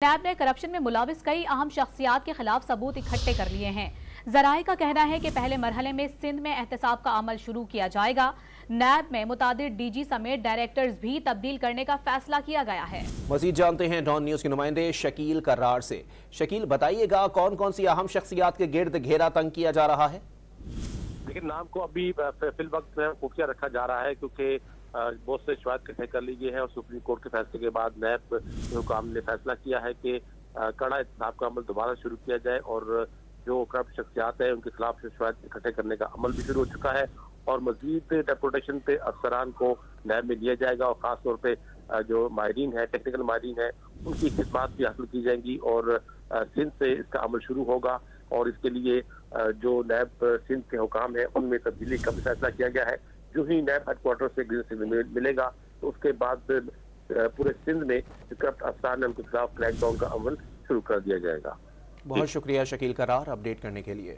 नैब ने करप्शन में मुलविस कई अहम शख्सियात के खिलाफ सबूत इकट्ठे कर लिए हैं। जराए का कहना है कि पहले मरहले में सिंध में एहतसाब का अमल शुरू किया जाएगा। नैब में मुतादिद डीजी समेत डायरेक्टर्स भी तब्दील करने का फैसला किया गया है। मजीद जानते हैं डॉन न्यूज के नुमाइंदे शकील कर्रार से। शकील, बताइएगा कौन कौन सी अहम शख्सियात के गिर्द घेरा तंग किया जा रहा है? लेकिन नाम को अभी फिल वक्त खुफिया रखा जा रहा है क्योंकि बहुत से शिकायत इकट्ठे कर ली गई है और सुप्रीम कोर्ट के फैसले के बाद नैब हुकाम ने फैसला किया है कि कड़ा एहतसाब का अमल दोबारा शुरू किया जाए और जो करप्ट शख्सियात है उनके खिलाफ शिकायत इकट्ठे करने का अमल भी शुरू हो चुका है और मजीद डेपुटेशन पे अफसरान को नैब में लिया जाएगा और खासतौर पे जो माहिरीन है, टेक्निकल माहिरीन है, उनकी खिदमात भी हासिल की जाएंगी और सिंध से इसका अमल शुरू होगा और इसके लिए जो नैब सिंध के हुकाम है उनमें तब्दीली का भी फैसला किया गया है। जो ही नैब हेडक्वार्टर से ग्रीन सिग्नल मिलेगा तो उसके बाद पूरे सिंध में करप्ट अफसरान है उनके खिलाफ क्रैकडाउन का अमल शुरू कर दिया जाएगा। बहुत शुक्रिया शकील कर्रार अपडेट करने के लिए।